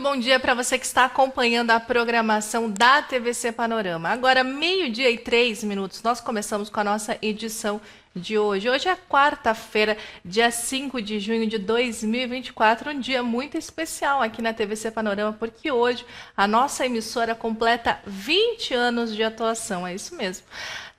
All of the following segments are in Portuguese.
bom dia para você que está acompanhando a programação da TVC Panorama. Agora, 12h03, nós começamos com a nossa edição de hoje. Hoje é quarta-feira, dia 5 de junho de 2024, um dia muito especial aqui na TVC Panorama, porque hoje a nossa emissora completa 20 anos de atuação, é isso mesmo.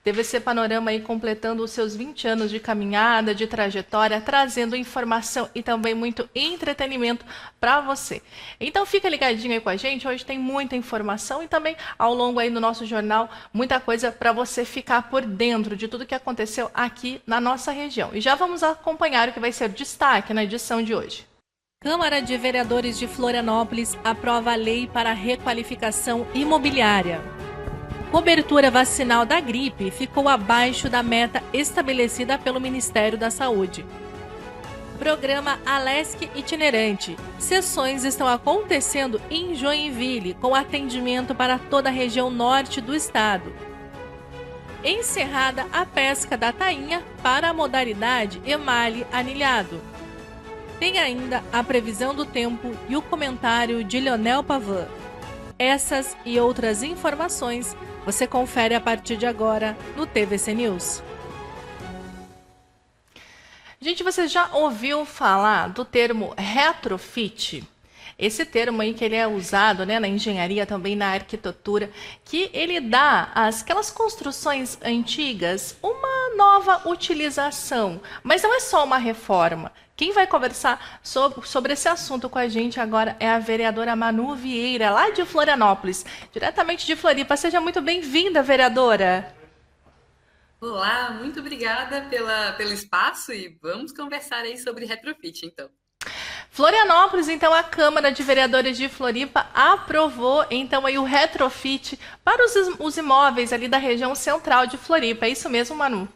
TVC Panorama aí completando os seus 20 anos de caminhada, de trajetória, trazendo informação e também muito entretenimento para você. Então fica ligadinho aí com a gente, hoje tem muita informação e também ao longo aí do nosso jornal, muita coisa para você ficar por dentro de tudo que aconteceu aqui na nossa região. E já vamos acompanhar o que vai ser destaque na edição de hoje. Câmara de Vereadores de Florianópolis aprova a lei para a requalificação imobiliária. Cobertura vacinal da gripe ficou abaixo da meta estabelecida pelo Ministério da Saúde. Programa Alesc Itinerante. Sessões estão acontecendo em Joinville, com atendimento para toda a região norte do estado. Encerrada a pesca da tainha para a modalidade Emale Anilhado. Tem ainda a previsão do tempo e o comentário de Leonel Pavan. Essas e outras informações você confere a partir de agora no TVC News. Gente, você já ouviu falar do termo retrofit? Esse termo aí que ele é usado, né, na engenharia, também na arquitetura, que ele dá aquelas construções antigas uma nova utilização. Mas não é só uma reforma. Quem vai conversar sobre esse assunto com a gente agora é a vereadora Manu Vieira, lá de Florianópolis, diretamente de Floripa. Seja muito bem-vinda, vereadora. Olá, muito obrigada pelo espaço e vamos conversar aí sobre retrofit, então. Florianópolis, então, a Câmara de Vereadores de Floripa aprovou, então, aí o retrofit para os imóveis ali da região central de Floripa. É isso mesmo, Manu?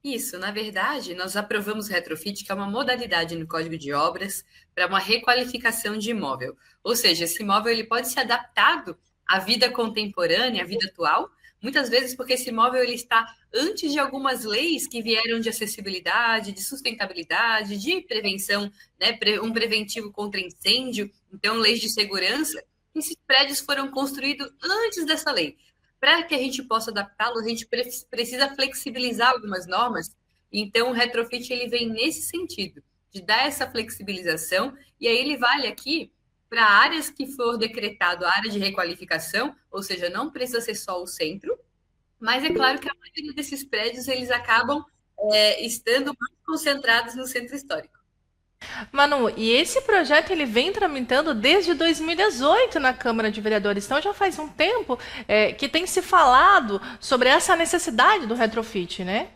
Isso, na verdade, nós aprovamos retrofit, que é uma modalidade no Código de Obras para uma requalificação de imóvel. Ou seja, esse imóvel ele pode ser adaptado à vida contemporânea, à vida atual, muitas vezes porque esse imóvel ele está antes de algumas leis que vieram de acessibilidade, de sustentabilidade, de prevenção, né, um preventivo contra incêndio, então leis de segurança. Esses prédios foram construídos antes dessa lei. Para que a gente possa adaptá-lo, a gente precisa flexibilizar algumas normas. Então, o retrofit ele vem nesse sentido, de dar essa flexibilização, e aí ele vale aqui para áreas que for decretado a área de requalificação, ou seja, não precisa ser só o centro, mas é claro que a maioria desses prédios eles acabam estando mais concentrados no centro histórico. Manu, e esse projeto ele vem tramitando desde 2018 na Câmara de Vereadores, então já faz um tempo que tem se falado sobre essa necessidade do retrofit, né?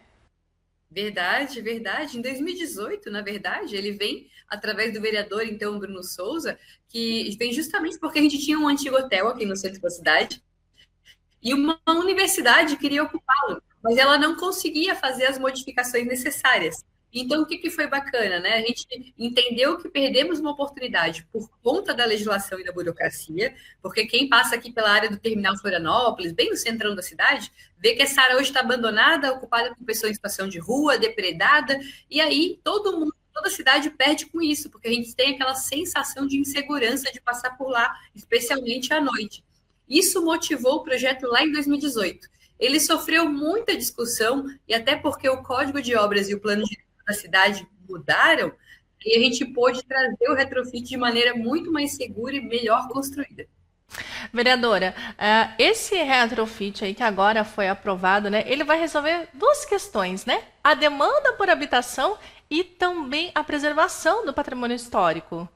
Verdade, verdade. Em 2018, na verdade, ele vem através do vereador, então, Bruno Souza, que vem justamente porque a gente tinha um antigo hotel aqui no centro da cidade e uma universidade queria ocupá-lo, mas ela não conseguia fazer as modificações necessárias. Então, o que foi bacana, né? A gente entendeu que perdemos uma oportunidade por conta da legislação e da burocracia, porque quem passa aqui pela área do Terminal Florianópolis, bem no centrão da cidade, vê que essa área hoje está abandonada, ocupada por pessoas em situação de rua, depredada, e aí todo mundo, toda a cidade perde com isso, porque a gente tem aquela sensação de insegurança de passar por lá, especialmente à noite. Isso motivou o projeto lá em 2018. Ele sofreu muita discussão, e até porque o Código de Obras e o Plano de da cidade mudaram, e a gente pôde trazer o retrofit de maneira muito mais segura e melhor construída. Vereadora, esse retrofit aí que agora foi aprovado, né? Ele vai resolver duas questões, né? A demanda por habitação e também a preservação do patrimônio histórico.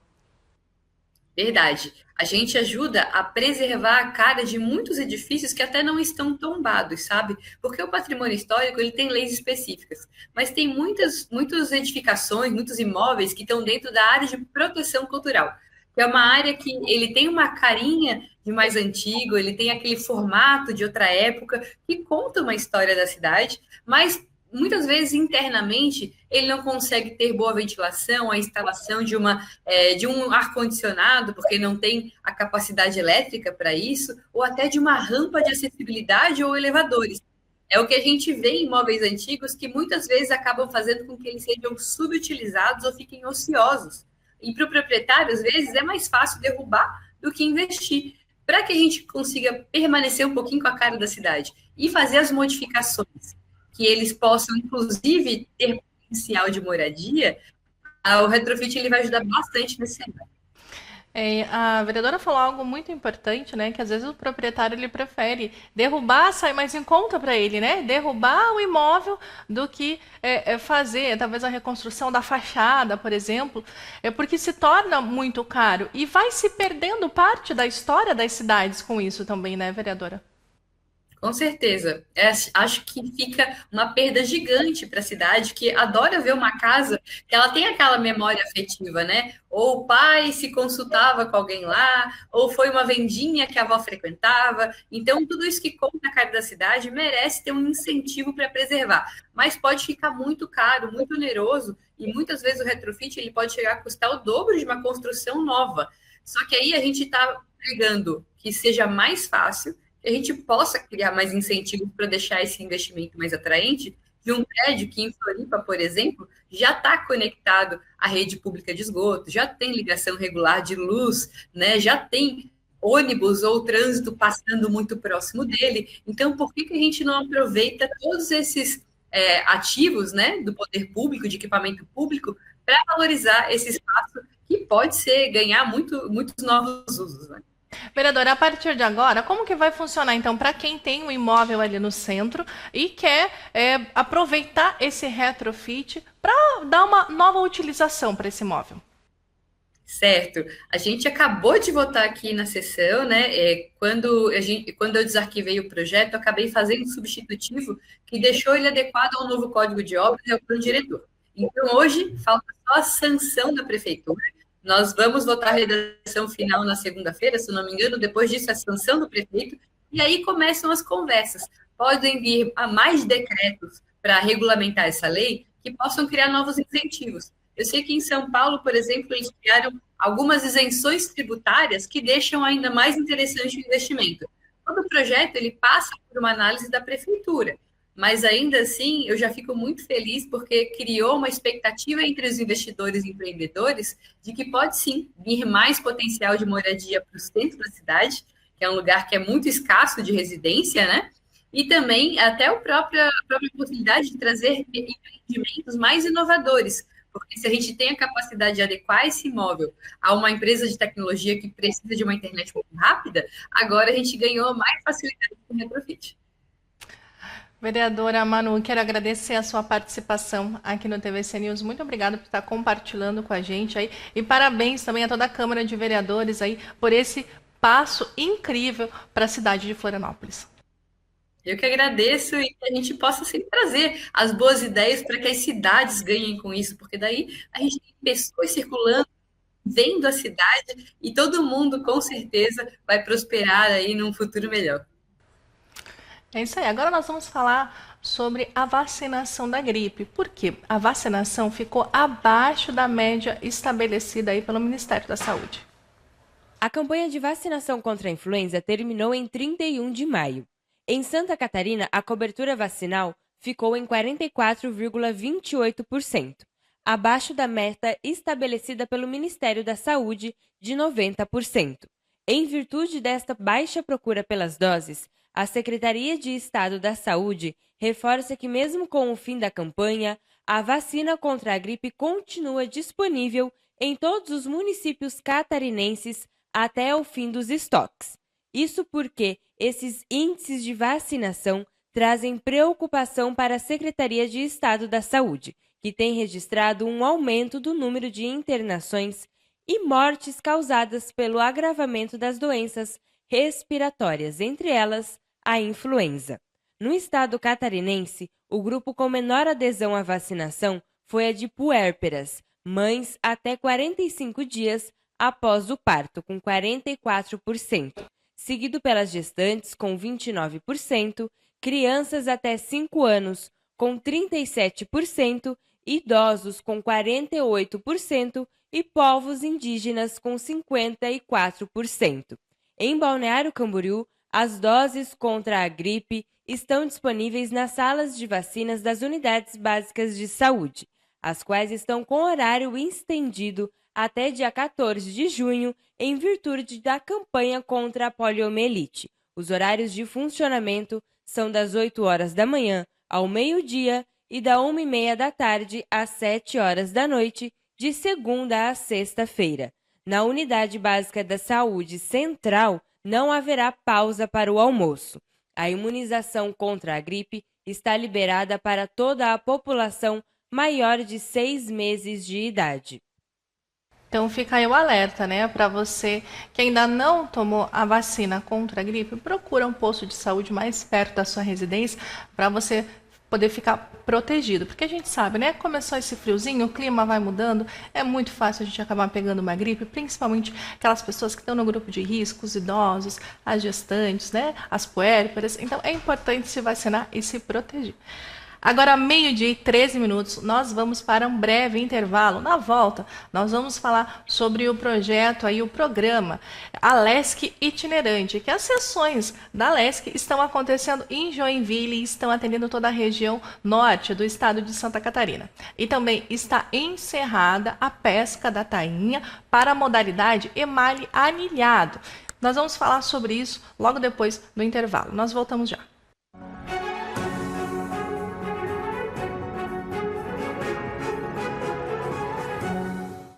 Verdade. A gente ajuda a preservar a cara de muitos edifícios que até não estão tombados, sabe? Porque o patrimônio histórico ele tem leis específicas, mas tem muitas edificações, muitos imóveis que estão dentro da área de proteção cultural, que é uma área que ele tem uma carinha de mais antigo, ele tem aquele formato de outra época que conta uma história da cidade, mas muitas vezes internamente ele não consegue ter boa ventilação, a instalação de um ar-condicionado, porque não tem a capacidade elétrica para isso, ou até de uma rampa de acessibilidade ou elevadores. É o que a gente vê em imóveis antigos que muitas vezes acabam fazendo com que eles sejam subutilizados ou fiquem ociosos. E para o proprietário, às vezes, é mais fácil derrubar do que investir. Para que a gente consiga permanecer um pouquinho com a cara da cidade e fazer as modificações, que eles possam, inclusive, ter potencial de moradia, o retrofit ele vai ajudar bastante nesse cenário. A vereadora falou algo muito importante, né? Que às vezes o proprietário ele prefere derrubar, sai mais em conta para ele, né? Derrubar o imóvel do que fazer talvez a reconstrução da fachada, por exemplo, porque se torna muito caro e vai se perdendo parte da história das cidades com isso também, né, vereadora? Com certeza. Acho que fica uma perda gigante para a cidade que adora ver uma casa que ela tem aquela memória afetiva, né? Ou o pai se consultava com alguém lá, ou foi uma vendinha que a avó frequentava. Então, tudo isso que conta a cara da cidade merece ter um incentivo para preservar. Mas pode ficar muito caro, muito oneroso, e muitas vezes o retrofit ele pode chegar a custar o dobro de uma construção nova. Só que aí a gente está pregando que seja mais fácil, que a gente possa criar mais incentivos para deixar esse investimento mais atraente, de um prédio que em Floripa, por exemplo, já está conectado à rede pública de esgoto, já tem ligação regular de luz, né? Já tem ônibus ou trânsito passando muito próximo dele. Então, por que a gente não aproveita todos esses ativos, né, do poder público, de equipamento público, para valorizar esse espaço que pode ser ganhar muitos novos usos, né? Vereadora, a partir de agora, como que vai funcionar então para quem tem um imóvel ali no centro e quer aproveitar esse retrofit para dar uma nova utilização para esse imóvel? Certo. A gente acabou de votar aqui na sessão, né? Quando eu desarquivei o projeto, eu acabei fazendo um substitutivo que deixou ele adequado ao novo Código de Obras e ao plano diretor. Então, hoje, falta só a sanção da prefeitura. Nós vamos votar a redação final na segunda-feira, se não me engano, depois disso, a sanção do prefeito, e aí começam as conversas. Podem vir a mais decretos para regulamentar essa lei que possam criar novos incentivos. Eu sei que em São Paulo, por exemplo, eles criaram algumas isenções tributárias que deixam ainda mais interessante o investimento. Todo projeto ele passa por uma análise da prefeitura, mas ainda assim eu já fico muito feliz porque criou uma expectativa entre os investidores e empreendedores de que pode sim vir mais potencial de moradia para o centro da cidade, que é um lugar que é muito escasso de residência, né? E também até a própria possibilidade de trazer empreendimentos mais inovadores, porque se a gente tem a capacidade de adequar esse imóvel a uma empresa de tecnologia que precisa de uma internet muito rápida, agora a gente ganhou mais facilidade com o retrofit. Vereadora Manu, quero agradecer a sua participação aqui no TVC News. Muito obrigada por estar compartilhando com a gente aí. E parabéns também a toda a Câmara de Vereadores aí por esse passo incrível para a cidade de Florianópolis. Eu que agradeço e que a gente possa sempre trazer as boas ideias para que as cidades ganhem com isso, porque daí a gente tem pessoas circulando, vendo a cidade e todo mundo com certeza vai prosperar aí num futuro melhor. É isso aí. Agora nós vamos falar sobre a vacinação da gripe. Por quê? A vacinação ficou abaixo da média estabelecida aí pelo Ministério da Saúde. A campanha de vacinação contra a influenza terminou em 31 de maio. Em Santa Catarina, a cobertura vacinal ficou em 44,28%, abaixo da meta estabelecida pelo Ministério da Saúde de 90%. Em virtude desta baixa procura pelas doses, a Secretaria de Estado da Saúde reforça que, mesmo com o fim da campanha, a vacina contra a gripe continua disponível em todos os municípios catarinenses até o fim dos estoques. Isso porque esses índices de vacinação trazem preocupação para a Secretaria de Estado da Saúde, que tem registrado um aumento do número de internações e mortes causadas pelo agravamento das doenças respiratórias, entre elas a influenza. No estado catarinense, o grupo com menor adesão à vacinação foi a de puérperas, mães até 45 dias após o parto, com 44%, seguido pelas gestantes, com 29%, crianças até 5 anos, com 37%, idosos, com 48% e povos indígenas, com 54%. Em Balneário Camboriú, as doses contra a gripe estão disponíveis nas salas de vacinas das unidades básicas de saúde, as quais estão com horário estendido até dia 14 de junho, em virtude da campanha contra a poliomielite. Os horários de funcionamento são das 8 horas da manhã ao meio-dia e da 1h30 da tarde às 7 horas da noite, de segunda a sexta-feira. Na Unidade Básica da Saúde Central, não haverá pausa para o almoço. A imunização contra a gripe está liberada para toda a população maior de 6 meses de idade. Então fica aí o alerta, né, para você que ainda não tomou a vacina contra a gripe, procura um posto de saúde mais perto da sua residência para você poder ficar protegido, porque a gente sabe, né, começou esse friozinho, o clima vai mudando, é muito fácil a gente acabar pegando uma gripe, principalmente aquelas pessoas que estão no grupo de risco, os idosos, as gestantes, né, as puérperas, então é importante se vacinar e se proteger. Agora, 12h13, nós vamos para um breve intervalo. Na volta, nós vamos falar sobre o projeto, aí, o programa Alesc Itinerante, que as sessões da Alesc estão acontecendo em Joinville e estão atendendo toda a região norte do estado de Santa Catarina. E também está encerrada a pesca da tainha para a modalidade emalhe anilhado. Nós vamos falar sobre isso logo depois do intervalo. Nós voltamos já.